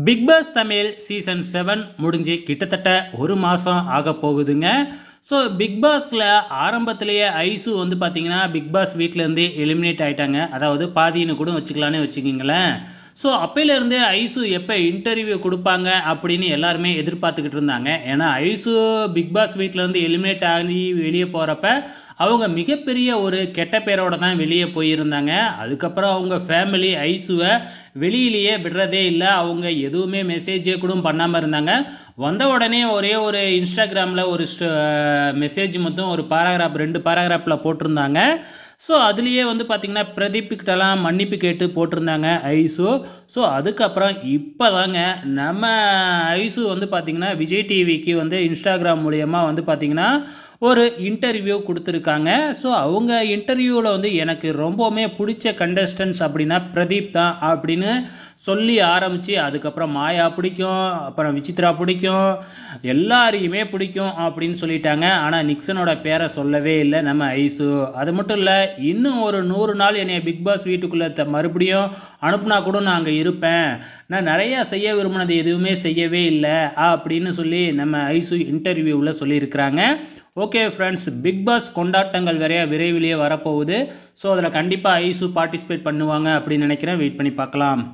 Big pass Tamil season 7 முடிஞ்சு கிட்டத்தட்ட ஒரு மாதம் ஆக போகுதுங்க. ஸோ பிக் பாஸில் ஆரம்பத்திலேயே ஐசு வந்து பார்த்தீங்கன்னா பிக் பாஸ் வீட்டிலேருந்து எலிமினேட் ஆகிட்டாங்க. அதாவது பாதின்னு கூட வச்சுக்கலான்னு வச்சுக்கிங்களேன். ஸோ அப்பையிலேருந்தே ஐசு எப்போ இன்டர்வியூ கொடுப்பாங்க அப்படின்னு எல்லாருமே எதிர்பார்த்துக்கிட்டு இருந்தாங்க. ஏன்னா ஐசு பிக் பாஸ் வீட்டிலேருந்து எலிமினேட் ஆகி வெளியே போகிறப்ப அவங்க மிகப்பெரிய ஒரு கெட்ட பேரோட தான் வெளியே போயிருந்தாங்க. அதுக்கப்புறம் அவங்க ஃபேமிலி ஐசுவை வெளியிலேயே விடுறதே இல்லை. அவங்க எதுவுமே மெசேஜே கூட பண்ணாமல் இருந்தாங்க. வந்த உடனே ஒரே ஒரு இன்ஸ்டாகிராமில் ஒரு மெசேஜ் மட்டும் ஒரு பாராகிராஃப் 2 பாராகிராஃபில் போட்டிருந்தாங்க. ஸோ அதுலேயே வந்து பார்த்திங்கன்னா பிரதீப்கிட்டலாம் மன்னிப்பு கேட்டு போட்டிருந்தாங்க ஐசு. ஸோ அதுக்கப்புறம் இப்போ தாங்க நம்ம ஐசு வந்து பார்த்திங்கன்னா விஜய் டிவிக்கு வந்து இன்ஸ்டாகிராம் மூலயமா வந்து பார்த்திங்கன்னா ஒரு இன்டர்வியூ கொடுத்துருக்காங்க. ஸோ அவங்க இன்டர்வியூவில் வந்து எனக்கு ரொம்பவுமே பிடிச்ச கண்டஸ்டன்ஸ் அப்படின்னா பிரதீப் தான் அப்படின்னு சொல்லி ஆரம்பித்து அதுக்கப்புறம் மாயா பிடிக்கும், அப்புறம் விசித்ரா பிடிக்கும், எல்லாரையுமே பிடிக்கும் அப்படின்னு சொல்லிட்டாங்க. ஆனால் நிக்சனோட பேரை சொல்லவே இல்லை நம்ம ஐசு. அது மட்டும் இல்லை, இன்னும் ஒரு 100 நாள் என்னை பிக் பாஸ் வீட்டுக்குள்ளே மறுபடியும் அனுப்புனா கூட நான் அங்கே இருப்பேன், நான் நிறையா செய்ய விரும்பினது எதுவுமே செய்யவே இல்லை அப்படின்னு சொல்லி நம்ம ஐசு இன்டர்வியூவில் சொல்லியிருக்கிறாங்க. ஓகே ஃப்ரெண்ட்ஸ், பிக் பாஸ் கொண்டாட்டங்கள் வேறையா விரைவிலேயே வரப்போகுது. ஸோ அதில் கண்டிப்பாக ஐசு பார்ட்டிசிபேட் பண்ணுவாங்க அப்படின்னு நினைக்கிறேன். வெயிட் பண்ணி பார்க்கலாம்.